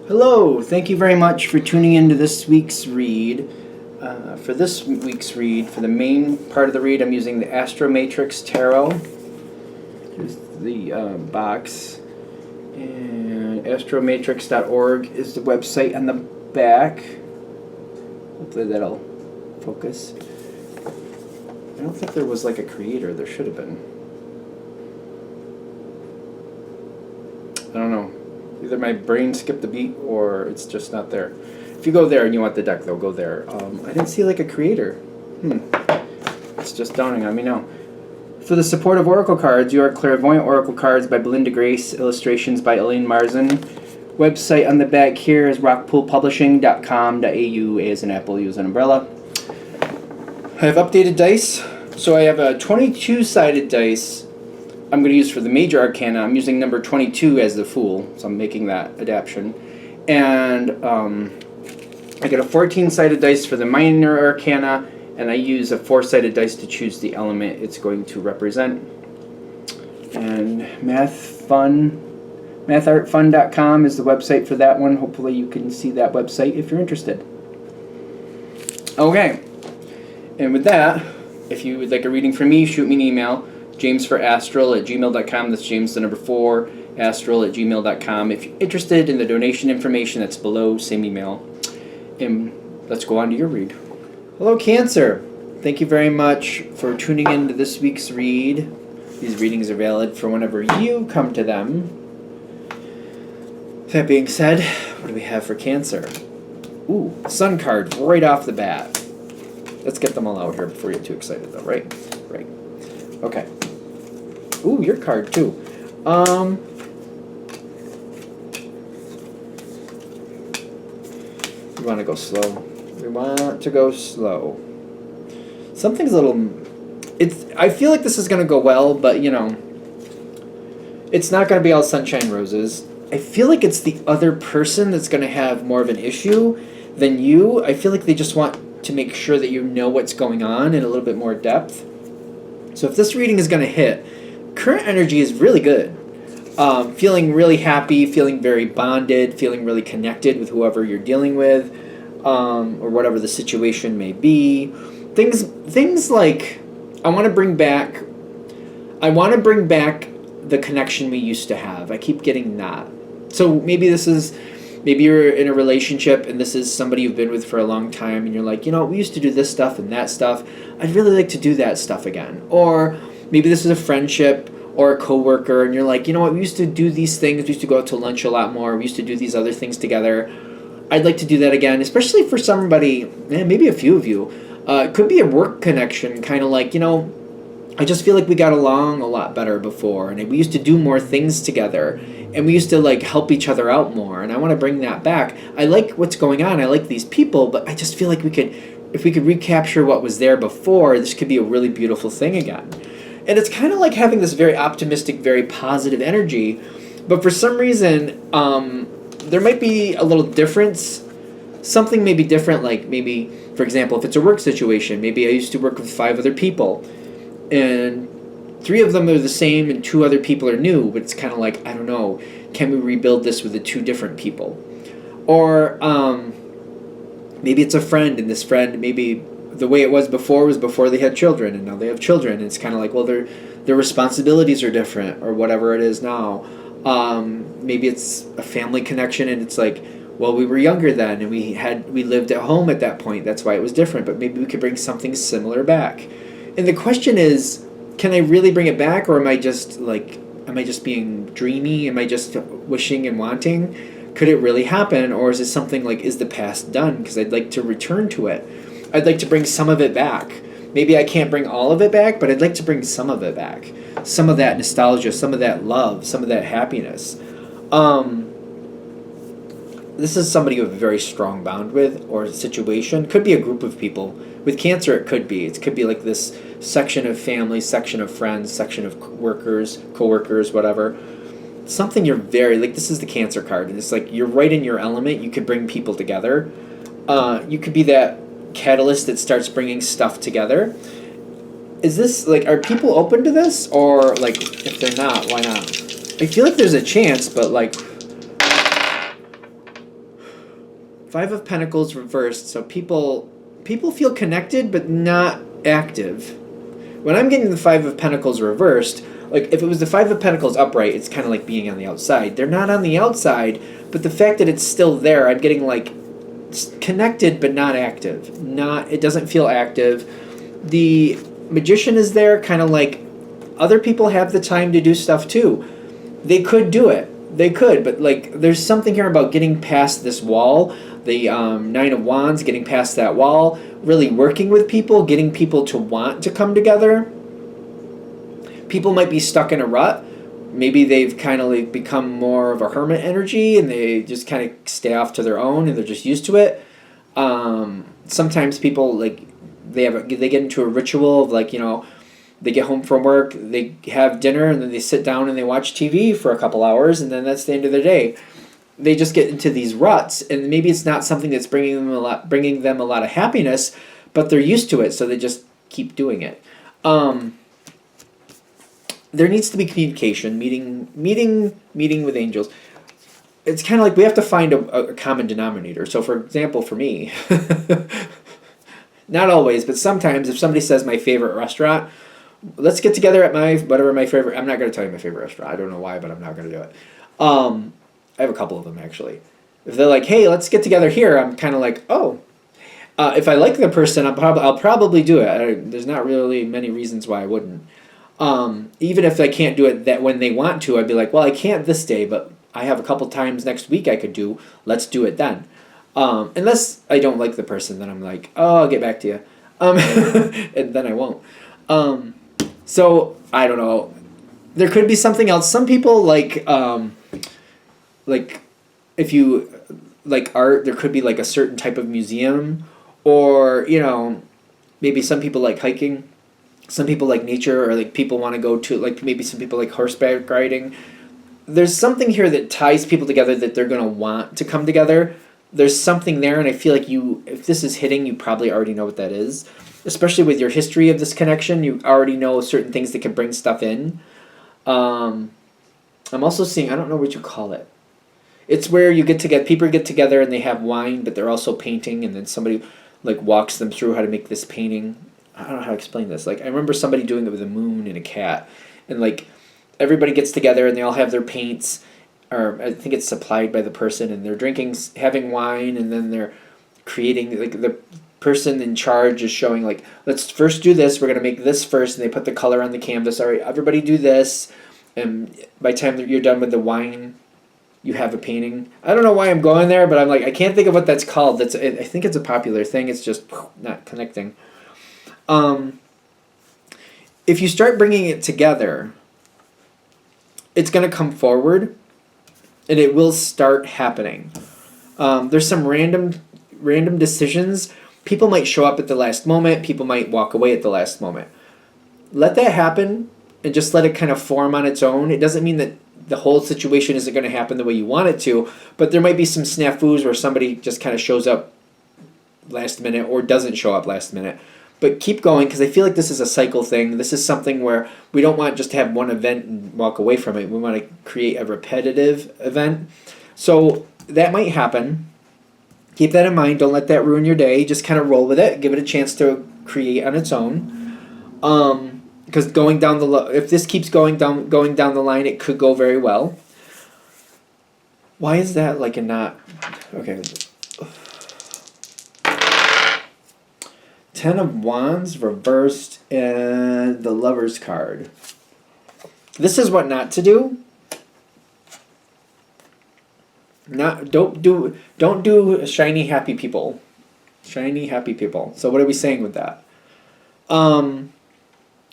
Hello, thank you very much for tuning into this week's read. For this week's read, for the main part of the read, I'm using the Astro Matrix Tarot. Here's the box. And astromatrix.org is the website on the back. Hopefully that'll focus. I don't think there was like a creator. There should have been. I don't know. Either my brain skipped a beat or it's just not there. If you go there and you want the deck, though, go there. I didn't see like a creator. It's just dawning on me now. For the support of Oracle cards, you are Clairvoyant Oracle Cards by Belinda Grace, illustrations by Elaine Marzin. Website on the back here is rockpoolpublishing.com.au, A as an apple, U as an umbrella. I have updated dice. So I have a 22-sided dice I'm going to use for the major arcana. I'm using number 22 as the Fool, so I'm making that adaptation. And I get a 14-sided dice for the minor arcana, and I use a 4-sided dice to choose the element it's going to represent. And mathartfun.com is the website for that one. Hopefully you can see that website if you're interested. Okay. And with that, if you would like a reading from me, shoot me an email. jamesforastral@gmail.com. That's James the number 4, astral@gmail.com. If you're interested in the donation information that's below, same email. And let's go on to your read. Hello, Cancer. Thank you very much for tuning in to this week's read. These readings are valid for whenever you come to them. That being said, what do we have for Cancer? Ooh, Sun card right off the bat. Let's get them all out here before you get too excited, though, right? Right. Okay. Ooh, your card, too. We want to go slow. We want to go slow. Something's a little... I feel like this is going to go well, but, you know, it's not going to be all sunshine roses. I feel like it's the other person that's going to have more of an issue than you. I feel like they just want to make sure that you know what's going on in a little bit more depth. So if this reading is going to hit, current energy is really good. Feeling really happy, feeling very bonded, feeling really connected with whoever you're dealing with, or whatever the situation may be. Things like I want to bring back the connection we used to have. I keep getting that. So maybe you're in a relationship and this is somebody you've been with for a long time and you're like, you know, we used to do this stuff and that stuff. I'd really like to do that stuff again. Or maybe this is a friendship or a coworker and you're like, you know what, we used to do these things. We used to go out to lunch a lot more. We used to do these other things together. I'd like to do that again, especially for somebody, maybe a few of you. It could be a work connection, kind of like, you know, I just feel like we got along a lot better before and we used to do more things together and we used to like help each other out more, and I want to bring that back. I like what's going on. I like these people, but I just feel like if we could recapture what was there before, this could be a really beautiful thing again. And it's kind of like having this very optimistic, very positive energy, but for some reason there might be a little difference. Something may be different, like maybe, for example, if it's a work situation, maybe I used to work with 5 other people and 3 of them are the same and 2 other people are new, but it's kind of like, I don't know, can we rebuild this with the 2 different people? Or maybe it's a friend, and this friend, maybe the way it was before they had children, and now they have children, and it's kind of like, well, their responsibilities are different, or whatever it is now. Maybe it's a family connection, and it's like, well, we were younger then, and we lived at home at that point, that's why it was different, but maybe we could bring something similar back. And the question is, can I really bring it back, or am I just being dreamy? Am I just wishing and wanting? Could it really happen, or is it something like, is the past done? Because I'd like to return to it. I'd like to bring some of it back. Maybe I can't bring all of it back, but I'd like to bring some of it back. Some of that nostalgia, some of that love, some of that happiness. This is somebody you have a very strong bond with, or a situation. Could be a group of people. With Cancer, it could be. It could be like this section of family, section of friends, section of workers, co-workers, whatever. Something you're very, like, this is the Cancer card, and it's like you're right in your element. You could bring people together. You could be that catalyst that starts bringing stuff together. Is this, like, are people open to this? Or, like, if they're not, why not? I feel like there's a chance, but, like, Five of Pentacles reversed. So people feel connected but not active. When I'm getting the Five of Pentacles reversed, like if it was the Five of Pentacles upright, it's kind of like being on the outside. They're not on the outside, but the fact that it's still there, I'm getting like connected but not active. It doesn't feel active. The Magician is there, kind of like other people have the time to do stuff too. They could do it. They could, but like there's something here about getting past this wall. The Nine of Wands, getting past that wall, really working with people, getting people to want to come together. People might be stuck in a rut. Maybe they've kind of like become more of a hermit energy and they just kind of stay off to their own and they're just used to it. Sometimes people like they get into a ritual of like, they get home from work, they have dinner, and then they sit down and they watch TV for a couple hours, and then that's the end of their day. They just get into these ruts, and maybe it's not something that's bringing them a lot of happiness, but they're used to it, so they just keep doing it. There needs to be communication, meeting with angels. It's kind of like we have to find a common denominator. So, for example, for me, not always, but sometimes if somebody says my favorite restaurant, let's get together at my favorite. I'm not going to tell you my favorite restaurant. I don't know why, but I'm not going to do it. I have a couple of them actually. If they're like, hey, let's get together here, I'm kind of like, oh. If I like the person, I'll probably do it. There's not really many reasons why I wouldn't. Even if I can't do it that when they want to, I'd be like, well, I can't this day, but I have a couple times next week I could do. Let's do it then. Unless I don't like the person, then I'm like, oh, I'll get back to you. And then I won't. So I don't know. There could be something else. Some people like if you like art, there could be like a certain type of museum, or maybe some people like hiking. Some people like nature, or like people want to go to like maybe some people like horseback riding. There's something here that ties people together that they're gonna want to come together. There's something there, and I feel like if this is hitting, you probably already know what that is. Especially with your history of this connection, you already know certain things that can bring stuff in. I'm also seeing, I don't know what you call it. It's where people get together and they have wine, but they're also painting, and then somebody like walks them through how to make this painting. I don't know how to explain this. Like I remember somebody doing it with a moon and a cat, and like everybody gets together and they all have their paints, or I think it's supplied by the person, and they're having wine, and then they're creating, like the person in charge is showing like, let's first do this, we're going to make this first, and they put the color on the canvas. All right, everybody do this, and by the time that you're done with the wine, you have a painting. I don't know why I'm going there, but I'm like, I can't think of what that's called. I think it's a popular thing. It's just not connecting. If you start bringing it together, it's going to come forward, and it will start happening. There's some random decisions. People might show up at the last moment. People might walk away at the last moment. Let that happen and just let it kind of form on its own. It doesn't mean that the whole situation isn't going to happen the way you want it to, but there might be some snafus where somebody just kind of shows up last minute or doesn't show up last minute. But keep going, because I feel like this is a cycle thing. This is something where we don't want just to have one event and walk away from it. We want to create a repetitive event. So that might happen. Keep that in mind. Don't let that ruin your day. Just kind of roll with it. Give it a chance to create on its own. Because if this keeps going down the line, it could go very well. Why is that like a not? Okay. 10 of Wands reversed and the Lover's card. This is what not to do. Don't do shiny happy people. Shiny happy people. So what are we saying with that?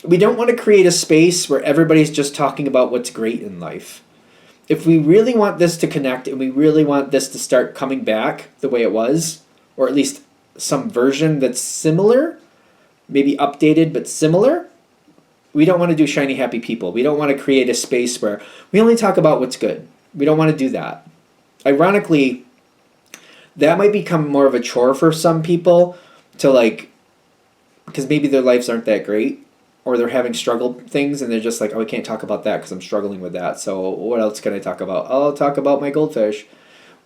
We don't want to create a space where everybody's just talking about what's great in life. If we really want this to connect and we really want this to start coming back the way it was, or at least some version that's similar, maybe updated but similar, we don't want to do shiny happy people. We don't want to create a space where we only talk about what's good. We don't want to do that. Ironically, that might become more of a chore for some people to like, because maybe their lives aren't that great, or they're having struggle things and they're just like, oh, I can't talk about that because I'm struggling with that. So what else can I talk about? I'll talk about my goldfish.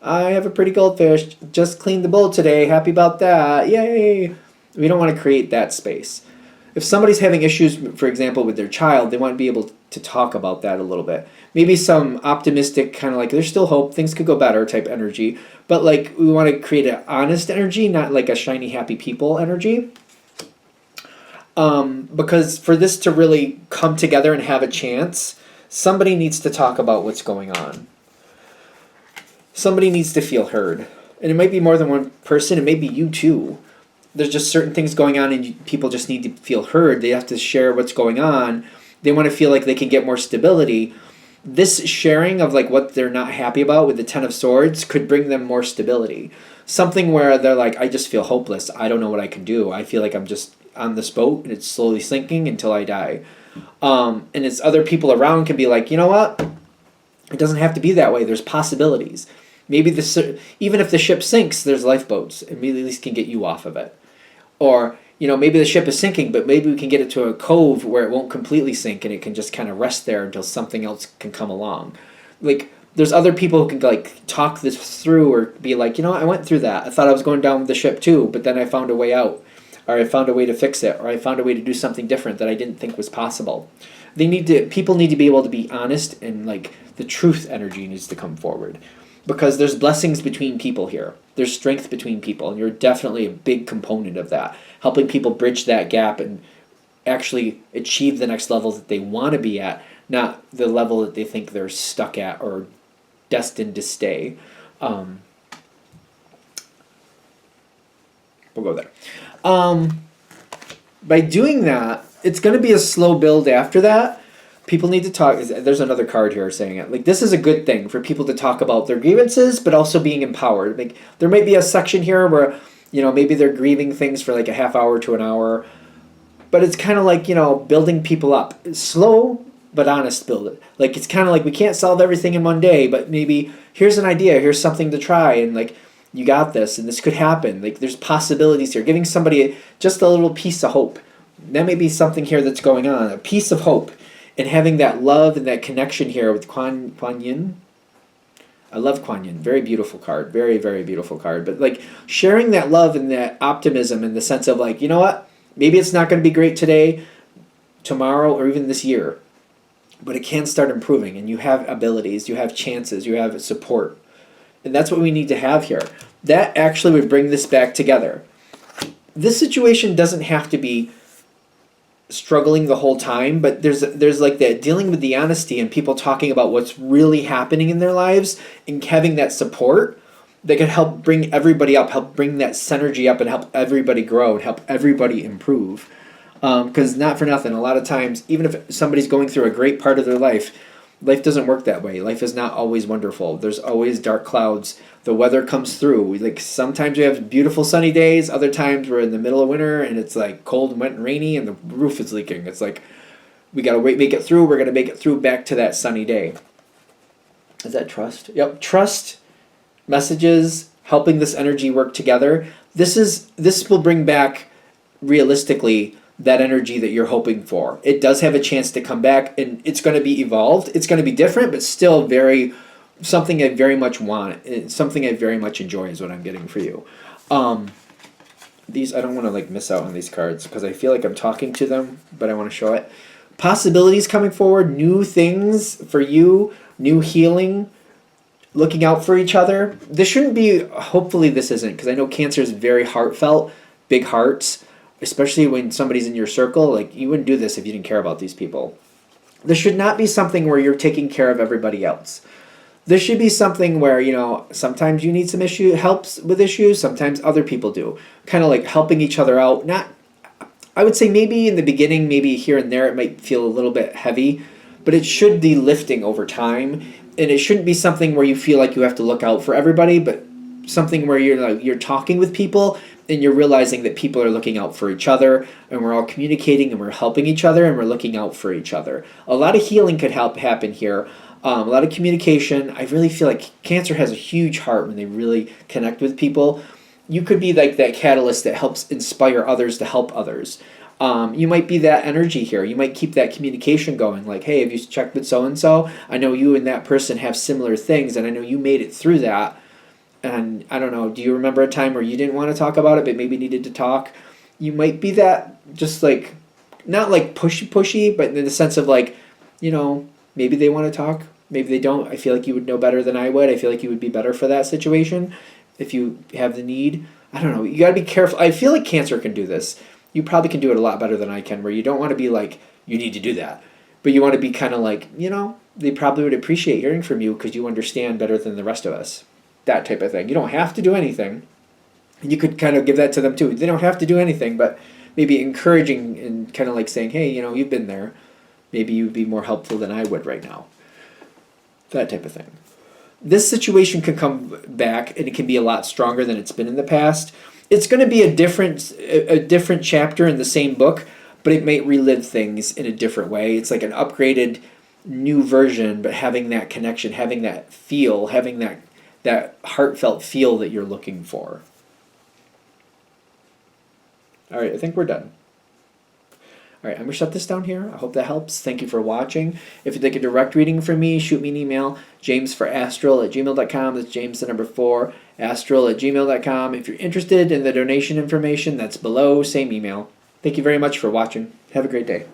I have a pretty goldfish. Just cleaned the bowl today. Happy about that. Yay. We don't want to create that space. If somebody's having issues, for example, with their child, they want to be able to talk about that a little bit. Maybe some optimistic kind of like there's still hope, things could go better type energy, but like we want to create an honest energy, not like a shiny happy people energy. Because for this to really come together and have a chance, somebody needs to talk about what's going on. Somebody needs to feel heard. And it might be more than one person, it may be you too. There's just certain things going on and people just need to feel heard. They have to share what's going on. They want to feel like they can get more stability. This sharing of like what they're not happy about with the Ten of Swords could bring them more stability. Something where they're like, I just feel hopeless. I don't know what I can do. I feel like I'm just on this boat and it's slowly sinking until I die. And it's other people around can be like, you know what? It doesn't have to be that way. There's possibilities. Maybe even if the ship sinks, there's lifeboats, and we at least can get you off of it. Or, maybe the ship is sinking, but maybe we can get it to a cove where it won't completely sink and it can just kind of rest there until something else can come along. Like, there's other people who can like talk this through or be like, I went through that. I thought I was going down with the ship too, but then I found a way out. Or I found a way to fix it, or I found a way to do something different that I didn't think was possible. People need to be able to be honest, and like the truth energy needs to come forward. Because there's blessings between people here. There's strength between people, and you're definitely a big component of that. Helping people bridge that gap and actually achieve the next level that they want to be at, not the level that they think they're stuck at or destined to stay. We'll go there. By doing that, it's going to be a slow build after that. People need to talk. There's another card here saying it. Like, this is a good thing for people to talk about their grievances, but also being empowered. Like, there might be a section here where, maybe they're grieving things for like a half hour to an hour. But it's kind of like, building people up. It's slow, but honest build it. Like, it's kind of like we can't solve everything in one day, but maybe here's an idea, here's something to try, and like, you got this, and this could happen. Like, there's possibilities here. Giving somebody just a little piece of hope. That may be something here that's going on. A piece of hope. And having that love and that connection here with Kuan Yin. I love Kuan Yin. Very beautiful card. Very, very beautiful card. But like sharing that love and that optimism in the sense of like, you know what? Maybe it's not going to be great today, tomorrow, or even this year. But it can start improving. And you have abilities. You have chances. You have support. And that's what we need to have here. That actually would bring this back together. This situation doesn't have to be struggling the whole time, but there's like that dealing with the honesty and people talking about what's really happening in their lives and having that support that can help bring everybody up, help bring that synergy up and help everybody grow and help everybody improve. Because not for nothing, a lot of times, even if somebody's going through a great part of their life doesn't work that way. Life is not always wonderful. There's always dark clouds. The weather comes through. Like sometimes we have beautiful sunny days. Other times we're in the middle of winter and it's like cold, wet, and rainy, and the roof is leaking. It's like we gotta make it through. We're gonna make it through back to that sunny day. Is that trust? Yep, trust, messages, helping this energy work together. This will bring back realistically that energy that you're hoping for. It does have a chance to come back, and it's going to be evolved. It's going to be different, but still something I very much want. It's something I very much enjoy is what I'm getting for you. These, I don't want to like miss out on these cards because I feel like I'm talking to them, but I want to show it. Possibilities coming forward, new things for you, new healing, looking out for each other. This shouldn't be, hopefully this isn't, because I know Cancer is very heartfelt, big hearts. Especially when somebody's in your circle, like you wouldn't do this if you didn't care about these people. This should not be something where you're taking care of everybody else. This should be something where, sometimes you need some helps with issues, sometimes other people do. Kind of like helping each other out. I would say maybe in the beginning, maybe here and there, it might feel a little bit heavy, but it should be lifting over time. And it shouldn't be something where you feel like you have to look out for everybody, but something where you're talking with people and you're realizing that people are looking out for each other and we're all communicating and we're helping each other and we're looking out for each other. A lot of healing could happen here. A lot of communication. I really feel like Cancer has a huge heart when they really connect with people. You could be like that catalyst that helps inspire others to help others. You might be that energy here. You might keep that communication going. Like, hey, have you checked with so-and-so? I know you and that person have similar things and I know you made it through that. And I don't know, do you remember a time where you didn't want to talk about it but maybe needed to talk? You might be that, just like, not like pushy, but in the sense of like, maybe they want to talk, maybe they don't. I feel like you would know better than I would. I feel like you would be better for that situation if you have the need. I don't know. You got to be careful. I feel like cancer can do this. You probably can do it a lot better than I can, where you don't want to be like, you need to do that. But you want to be kind of like, they probably would appreciate hearing from you because you understand better than the rest of us. That type of thing. You don't have to do anything. And you could kind of give that to them too. They don't have to do anything, but maybe encouraging and kind of like saying, hey, you've been there. Maybe you'd be more helpful than I would right now. That type of thing. This situation can come back and it can be a lot stronger than it's been in the past. It's going to be a different chapter in the same book, but it may relive things in a different way. It's like an upgraded new version, but having that connection, having that feel, having that heartfelt feel that you're looking for. All right, I think we're done. All right, I'm going to shut this down here. I hope that helps. Thank you for watching. If you'd like a direct reading from me, shoot me an email, jamesforastral@gmail.com. That's James, the number 4, astral@gmail.com. If you're interested in the donation information, that's below, same email. Thank you very much for watching. Have a great day.